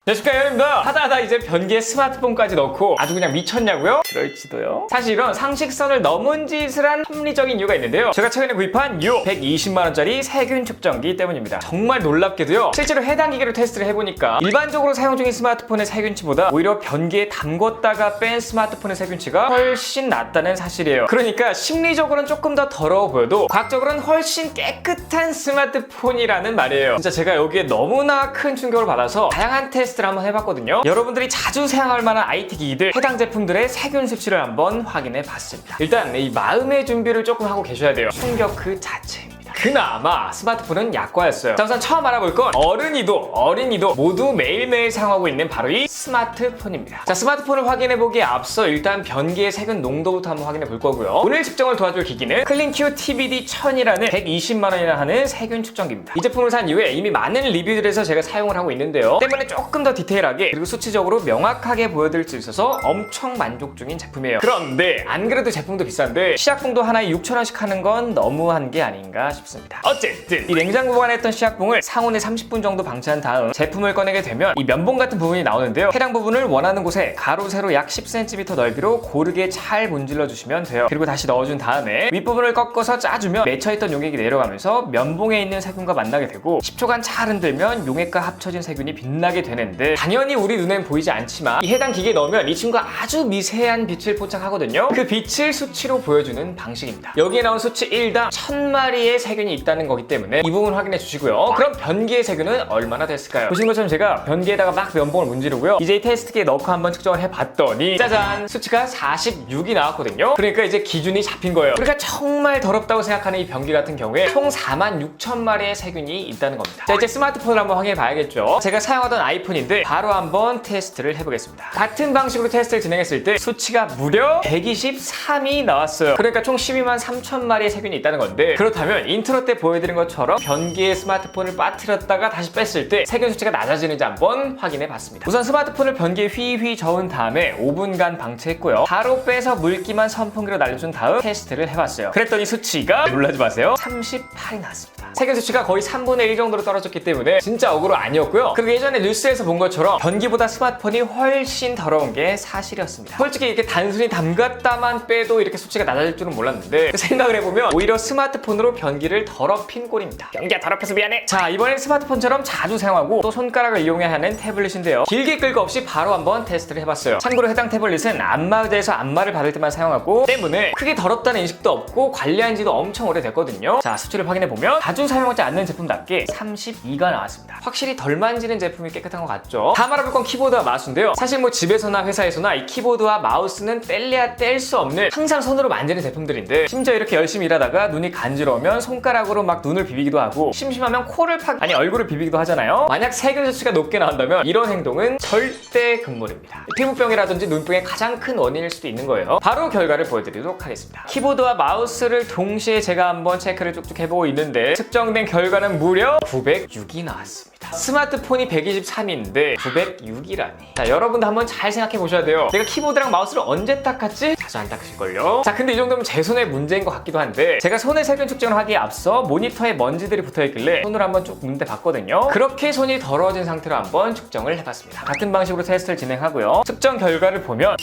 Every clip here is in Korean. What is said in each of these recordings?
네, 축하드립니다. 하다하다 이제 변기에 스마트폰까지 넣고 아주 그냥 미쳤냐고요? 그럴지도요. 사실 이런 상식선을 넘은 짓을 한 합리적인 이유가 있는데요. 제가 최근에 구입한 요 120만원짜리 세균 측정기 때문입니다. 정말 놀랍게도요, 실제로 해당 기기를 테스트를 해보니까 일반적으로 사용 중인 스마트폰의 세균치보다 오히려 변기에 담궜다가 뺀 스마트폰의 세균치가 훨씬 낫다는 사실이에요. 그러니까 심리적으로는 조금 더 더러워 보여도 과학적으로는 훨씬 깨끗한 스마트폰이라는 말이에요. 진짜 제가 여기에 너무나 큰 충격을 받아서 다양한 테스트를 한번 해봤거든요. 여러분들이 자주 사용할 만한 IT 기기들, 해당 제품들의 세균 수치를 한번 확인해 봤습니다. 일단 이 마음의 준비를 조금 하고 계셔야 돼요. 충격 그 자체입니다. 그나마 스마트폰은 약과였어요. 자, 우선 처음 알아볼 건 어린이도 모두 매일매일 사용하고 있는 바로 이 스마트폰입니다. 자, 스마트폰을 확인해보기에 앞서 일단 변기의 세균 농도부터 한번 확인해 볼 거고요. 오늘 측정을 도와줄 기기는 클린큐 TBD1000이라는 120만원이나 하는 세균 측정기입니다. 이 제품을 산 이후에 이미 많은 리뷰들에서 제가 사용을 하고 있는데요. 때문에 조금 더 디테일하게 그리고 수치적으로 명확하게 보여드릴 수 있어서 엄청 만족 중인 제품이에요. 그런데 안 그래도 제품도 비싼데 시약봉도 하나에 6,000원씩 하는 건 너무한 게 아닌가 싶습니다. 어쨌든 이 냉장고 보관에 했던 시약봉을 상온에 30분 정도 방치한 다음 제품을 꺼내게 되면 이 면봉 같은 부분이 나오는데요. 해당 부분을 원하는 곳에 가로 세로 약 10cm 넓이로 고르게 잘 문질러 주시면 돼요. 그리고 다시 넣어준 다음에 윗부분을 꺾어서 짜주면 맺혀있던 용액이 내려가면서 면봉에 있는 세균과 만나게 되고 10초간 잘 흔들면 용액과 합쳐진 세균이 빛나게 되는데, 당연히 우리 눈엔 보이지 않지만 이 해당 기계에 넣으면 이 친구가 아주 미세한 빛을 포착하거든요. 그 빛을 수치로 보여주는 방식입니다. 여기에 나온 수치 1당 1000마리의 세균이 있다는 거기 때문에 이 부분 확인해 주시고요. 그럼 변기의 세균은 얼마나 됐을까요? 보시는 것처럼 제가 변기에다가 막 면봉을 문지르고요. 이제 이 테스트기에 넣고 한번 측정을 해봤더니 짜잔! 수치가 46이 나왔거든요. 그러니까 이제 기준이 잡힌 거예요. 우리가 정말 더럽다고 생각하는 이 변기 같은 경우에 총 46,000마리의 세균이 있다는 겁니다. 자, 이제 스마트폰을 한번 확인해 봐야겠죠. 제가 사용하던 아이폰인데 바로 한번 테스트를 해보겠습니다. 같은 방식으로 테스트를 진행했을 때 수치가 무려 123이 나왔어요. 그러니까 총 12만 3,000마리의 세균이 있다는 건데, 그렇다면 인트로 때 보여드린 것처럼 변기에 스마트폰을 빠뜨렸다가 다시 뺐을 때 세균 수치가 낮아지는지 한번 확인해 봤습니다. 우선 스마트폰을 변기에 휘휘 저은 다음에 5분간 방치했고요. 바로 빼서 물기만 선풍기로 날려준 다음 테스트를 해봤어요. 그랬더니 수치가, 놀라지 마세요, 38이 나왔습니다. 세균 수치가 거의 3분의 1 정도로 떨어졌기 때문에 진짜 억울로 아니었고요. 그리고 예전에 뉴스에서 본 것처럼 변기보다 스마트폰이 훨씬 더러운 게 사실이었습니다. 솔직히 이렇게 단순히 담갔다만 빼도 이렇게 수치가 낮아질 줄은 몰랐는데, 생각을 해보면 오히려 스마트폰으로 변기를 더럽힌 꼴입니다. 변기가 더럽혀서 미안해. 자, 이번엔 스마트폰처럼 자주 사용하고 또 손가락을 이용해야 하는 태블릿인데요. 길게 끌 거 없이 바로 한번 테스트를 해봤어요. 참고로 해당 태블릿은 안마 의자에서 안마를 받을 때만 사용하고 때문에 크게 더럽다는 인식도 없고 관리한 지도 엄청 오래됐거든요. 자, 수치를 확인해보면 자주 사용하지 않는 제품답게 32가 나왔습니다. 확실히 덜 만지는 제품이 깨끗한 것 같죠? 다음 알아볼 건 키보드와 마우스인데요. 사실 뭐 집에서나 회사에서나 이 키보드와 마우스는 뗄래야 뗄 수 없는, 항상 손으로 만지는 제품들인데, 심지어 이렇게 열심히 일하다가 눈이 간지러우면 손가락으로 막 눈을 비비기도 하고 심심하면 코를 얼굴을 비비기도 하잖아요. 만약 세균 수치가 높게 나온다면 이런 행동은 절대 금물입니다. 피부병이라든지 눈병의 가장 큰 원인일 수도 있는 거예요. 바로 결과를 보여드리도록 하겠습니다. 키보드와 마우스를 동시에 제가 한번 체크를 쭉쭉 해보고 있는데 측정된 결과는 무려 906이 나왔습니다. 스마트폰이 123인데 906이라니. 자, 여러분도 한번 잘 생각해 보셔야 돼요. 내가 키보드랑 마우스를 언제 닦았지? 자주 안 닦으실걸요? 자, 근데 이 정도면 제 손의 문제인 것 같기도 한데, 제가 손에 세균 측정을 하기에 앞서 모니터에 먼지들이 붙어있길래 손으로 한번 쭉 문대 봤거든요. 그렇게 손이 더러워진 상태로 한번 측정을 해봤습니다. 같은 방식으로 테스트를 진행하고요. 측정 결과를 보면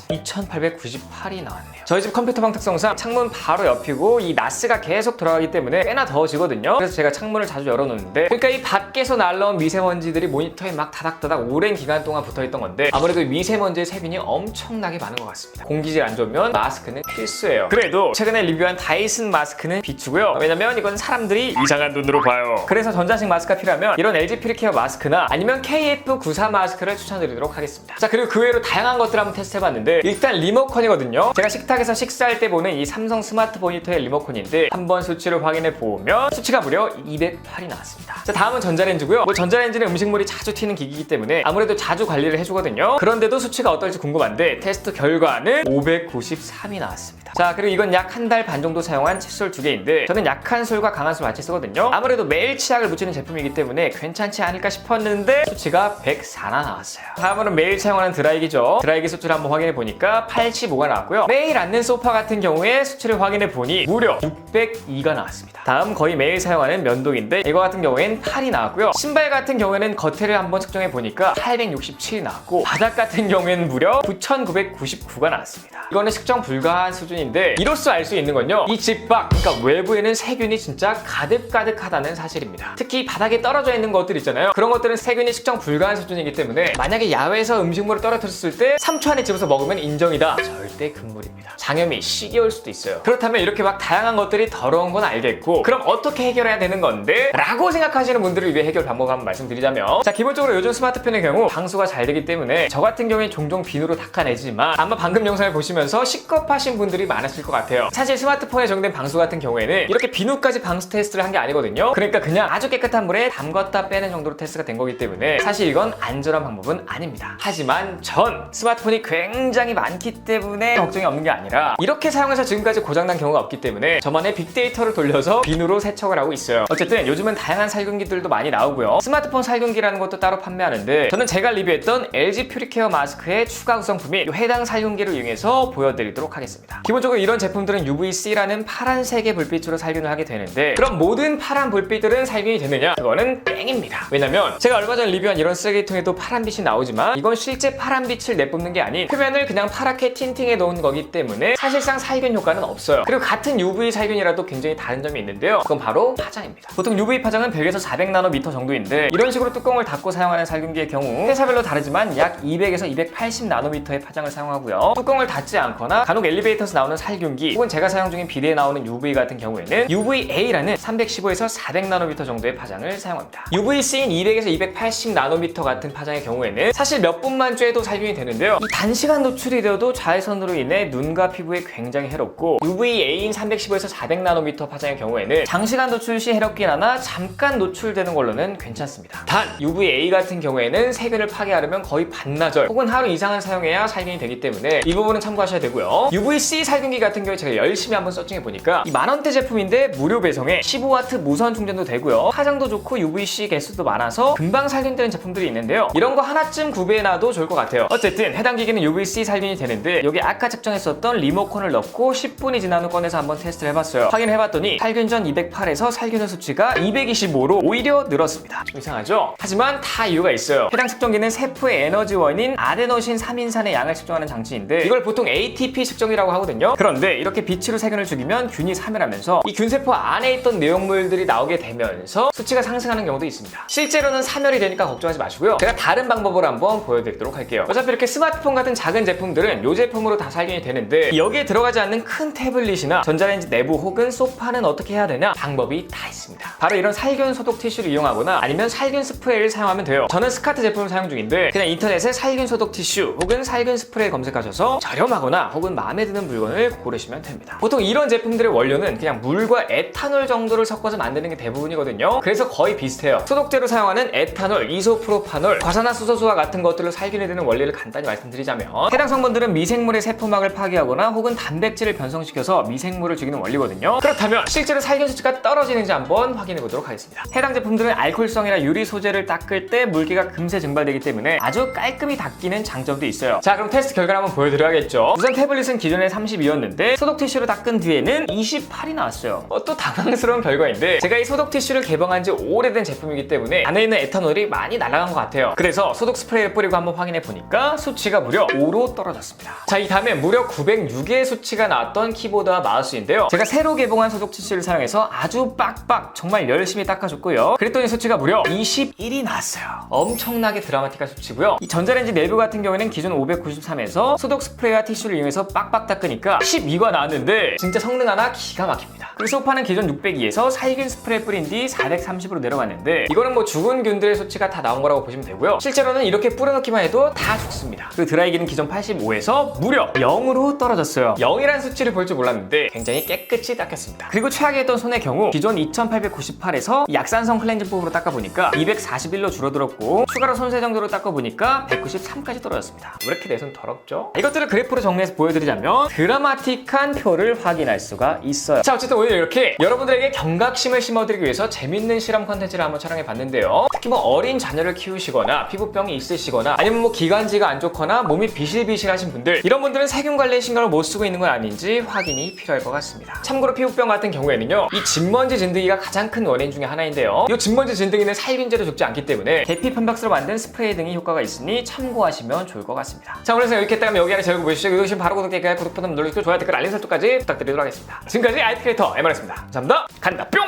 2898이 나왔네요. 저희 집 컴퓨터방 특성상 창문 바로 옆이고 이 나스가 계속 들어가기 때문에 꽤나 더워지거든요. 그래서 제가 창문을 자주 열어놓는데, 그러니까 이 밖에서 날라온 미세먼지들이 모니터에 막 다닥다닥 오랜 기간 동안 붙어있던 건데, 아무래도 미세먼지의 세균이 엄청나게 많은 것 같습니다. 공기질 안 좋으면 마스크는 필수예요. 그래도 최근에 리뷰한 다이슨 마스크는 비추고요. 왜냐면 이건 사람들이 이상한 눈으로 봐요. 그래서 전자식 마스크가 필요하면 이런 LG 프리케어 마스크나 아니면 KF94 마스크를 추천드리도록 하겠습니다. 자, 그리고 그 외로 다양한 것들 한번 테스트 해봤는데, 일단 리모컨이거든요. 제가 식탁에서 식사할 때 보는 이 삼성 스마트 모니터의 리모컨인데, 한번 수치를 확인해 보면 수치가 무려 208이 나왔습니다. 자, 다음은 전자레인지고요. 뭐 전자레인지는 음식물이 자주 튀는 기기이기 때문에 아무래도 자주 관리를 해주거든요. 그런데도 수치가 어떨지 궁금한데 테스트 결과는 593이 나왔습니다. 자, 그리고 이건 약 한 달 반 정도 사용한 칫솔 2개인데, 저는 약한 솔과 강한 솔 같이 쓰거든요. 아무래도 매일 치약을 묻히는 제품이기 때문에 괜찮지 않을까 싶었는데 수치가 104나 나왔어요. 다음으로는 매일 사용하는 드라이기죠. 드라이기 수치를 한번 확인해 보니까 85가 나왔고요. 매일 앉는 소파 같은 경우에 수치를 확인해 보니 무려 602가 나왔습니다. 다음 거의 매일 사용하는 면도기인데, 이거 같은 경우엔 8이 나왔고요. 신발 같은 경우에는 겉에를 한번 측정해 보니까 867이 나왔고 바닥 같은 경우에는 무려 9,999가 나왔습니다. 이거는 측정 불가한 수준인데 이로써 알 수 있는 건요, 이 집밖, 그러니까 외부에는 세균이 진짜 가득가득하다는 사실입니다. 특히 바닥에 떨어져 있는 것들 있잖아요. 그런 것들은 세균이 측정 불가한 수준이기 때문에 만약에 야외에서 음식물을 떨어뜨렸을 때 3초 안에 집어서 먹으면 인정이다. 절대 금물입니다. 장염이 시기 올 수도 있어요. 그렇다면 이렇게 막 다양한 것들이 더러운 건 알겠고, 그럼 어떻게 해결해야 되는 건데? 라고 생각하시는 분들을 위해 해결 방법 한번 말씀드리자면, 자, 기본적으로 요즘 스마트폰의 경우 방수가 잘 되기 때문에 저 같은 경우에 종종 비누로 닦아내지만 아마 방금 영상을 보시면서 식겁하신 분들이 많았을 것 같아요. 사실 스마트폰에 적용된 방수 같은 경우에는 이렇게 비누까지 방수 테스트를 한 게 아니거든요. 그러니까 그냥 아주 깨끗한 물에 담갔다 빼는 정도로 테스트가 된 거기 때문에 사실 이건 안전한 방법은 아닙니다. 하지만 전 스마트폰이 굉장히 많기 때문에 걱정이 없는 게 아니라 이렇게 사용해서 지금까지 고장난 경우가 없기 때문에 저만의 빅데이터를 돌려서 비누로 세척을 하고 있어요. 어쨌든 요즘은 다양한 살균기들도 많이 나오고요. 스마트폰 살균기라는 것도 따로 판매하는데 저는 제가 리뷰했던 LG 퓨리케어 마스크의 추가 구성품인 해당 살균기를 이용해서 보여드리도록 하겠습니다. 기본적으로 이런 제품들은 UVC라는 파란색의 불빛으로 살균을 하게 되는데, 그럼 모든 파란 불빛들은 살균이 되느냐? 그거는 땡입니다. 왜냐면 제가 얼마 전 리뷰한 이런 쓰레기통에도 파란빛이 나오지만 이건 실제 파란빛을 내뿜는 게 아닌 표면을 그냥 파랗게 틴팅해 놓은 거기 때문에 사실상 살균 효과는 없어요. 그리고 같은 UV 살균이라도 굉장히 다른 점이 있는데요, 그건 바로 파장입니다. 보통 UV 파장은 100에서 400나노미터 정도인데 이런 식으로 뚜껑을 닫고 사용하는 살균기의 경우 회사별로 다르지만 약 200에서 280나노미터의 파장을 사용하고요, 뚜껑을 닫지 않거나 간혹 엘리베이터에서 나오는 살균기 혹은 제가 사용 중인 비데에 나오는 UV 같은 경우에는 UVA라는 315에서 400나노미터 정도의 파장을 사용합니다. UVC인 200에서 280나노미터 같은 파장의 경우에는 사실 몇 분만 쬐도 살균이 되는데요, 이 단시간 노출이 되어도 자외선으로 인해 눈과 피부에 굉장히 해롭고, UVA인 315에서 400나노미터 파장의 경우에는 장시간 노출 시 해롭긴 하나 잠깐 노출되는 걸로는 괜찮습니다. 단 UVA 같은 경우에는 세균을 파괴하려면 거의 반나절 혹은 하루 이상은 사용해야 살균이 되기 때문에 이 부분은 참고하셔야 되고요. UVC 살균기 같은 경우에 제가 열심히 한번 서칭해 보니까 이 만원대 제품인데 무료 배송에 15W 무선 충전도 되고요, 파장도 좋고 UVC 개수도 많아서 금방 살균되는 제품들이 있는데요, 이런 거 하나쯤 구비해놔도 좋을 것 같아요. 어쨌든 해당 기기는 UVC 살균이 되는데 여기 아까 측정했었던 리모컨을 넣고 10분이 지난 후 꺼내서 한번 테스트를 해봤어요. 확인해봤더니 살균 전 208에서 살균 후 수치가 225로 오히려 늘었습니다. 좀 이상하죠? 하지만 다 이유가 있어요. 해당 측정기는 세포의 에너지원인 아데노신 3인산의 양을 측정하는 장치인데 이걸 보통 ATP 측정기라고 하거든요. 그런데 이렇게 빛으로 세균을 죽이면 균이 사멸하면서 이 균세포 안에 있던 내용물들이 나오게 되면서 수치가 상승하는 경우도 있습니다. 실제로는 사멸이 되니까 걱정하지 마시고요, 제가 다른 방법으로 한번 보여드리도록 할게요. 어차피 이렇게 스마트폰 같은 작은 제품들은 이 제품으로 다 살균이 되는데 여기에 들어가지 않는 큰 태블릿이나 전자레인지 내부 혹은 소파는 어떻게 해야 되냐? 방법이 다 있습니다. 바로 이런 살균 소독 티슈를 이용하거나 아니면 살균 스프레이를 사용하면 돼요. 저는 스카트 제품을 사용 중인데 그냥 인터넷에 살균 소독 티슈 혹은 살균 스프레이 검색하셔서 저렴하거나 혹은 마음에 드는 물건을 고르시면 됩니다. 보통 이런 제품들의 원료는 그냥 물과 에탄올 정도를 섞어서 만드는 게 대부분이거든요. 그래서 거의 비슷해요. 소독제로 사용하는 에탄올, 이소프로파놀, 과산화수소수와 같은 것들로 살균이 되는 원리를 간단히 말씀드리자면 해당 성분들은 미생물의 세포막을 파괴하거나 혹은 단백질을 변성시켜서 미생물을 죽이는 원리거든요. 그렇다면 실제로 살균 수치가 떨어지는지 한번 확인해 보도록 하겠습니다. 해당 제품들은 알코올성이나 유리 소재를 닦을 때 물기가 금세 증발되기 때문에 아주 깔끔히 닦이는 장점도 있어요. 자, 그럼 테스트 결과를 한번 보여드려야겠죠. 우선 태블릿은 기존에 32였는데 소독 티슈로 닦은 뒤에는 28이 나왔어요. 또 당황스러운 결과인데 제가 이 소독 티슈를 개봉한 지 오래된 제품이기 때문에 안에 있는 에탄올이 많이 날아간 것 같아요. 그래서 소독 스프레이를 뿌리고 한번 확인해 보니까 수치가 무려 5로 떨어졌습니다. 자, 이 다음에 무려 906의 수치가 나왔던 키보드와 마우스인데요, 제가 새로 개봉한 소독 티슈를 사용해서 아주 빡빡 정말 열심히 닦아줬고요, 그랬더니 수치가 무려 21이 나왔어요. 엄청나게 드라마틱한 수치고요. 이 전자레인지 내부 같은 경우에는 기존 593에서 소독 스프레이와 티슈를 이용해서 빡빡 닦으니까 12가 나왔는데 진짜 성능 하나 기가 막힙니다. 그리고 소파는 기존 602에서 살균 스프레이 뿌린 뒤 430으로 내려갔는데 이거는 뭐 죽은 균들의 수치가 다 나온 거라고 보시면 되고요, 실제로는 이렇게 뿌려놓기만 해도 다 죽습니다. 그리고 드라이기는 기존 85에서 무려 0으로 떨어졌어요. 0이라는 수치를 볼 줄 몰랐는데 굉장히 깨끗이 닦였습니다. 그리고 최악이었던 손의 경우 기존 2898에서 약산성 클렌징폼으로 닦아보니까 241로 줄어들었고 추가로 손 세정도로 닦아보니까 193까지 떨어졌습니다. 왜 이렇게 내 손 더럽죠? 이것들을 그래프로 정리해서 보여드리자면 드라마틱한 표를 확인할 수가 있어요. 자, 어쨌든 오늘 이렇게 여러분들에게 경각심을 심어드리기 위해서 재밌는 실험 컨텐츠를 한번 촬영해봤는데요, 특히 뭐 어린 자녀를 키우시거나 피부병이 있으시거나 아니면 뭐 기관지가 안 좋거나 몸이 비실비실하신 분들, 이런 분들은 세균 관리에 신경을 못 쓰고 있는 건 아닌지 확인이 필요할 것 같습니다. 참고로 피부병 같은 경우에는요, 이 진먼지 진드기가 가장 큰 원인 중에 하나인데요, 이 진먼지 진드기는 살균제로 죽지 않기 때문에 계피 편박스로 만든 스프레이 등이 효과가 있으니 참고하시면 좋을 것 같습니다. 자, 오늘 이렇게 했다면 여기 아래 제목 보시고 지금 바로 구독, 좋아요 버튼 눌러주시고 좋아요, 댓글, 알림 설정까지 부탁드리도록 하겠습니다. 지금까지 IT 크리에이터 MR였습니다. 감사합니다. 간다 뿅!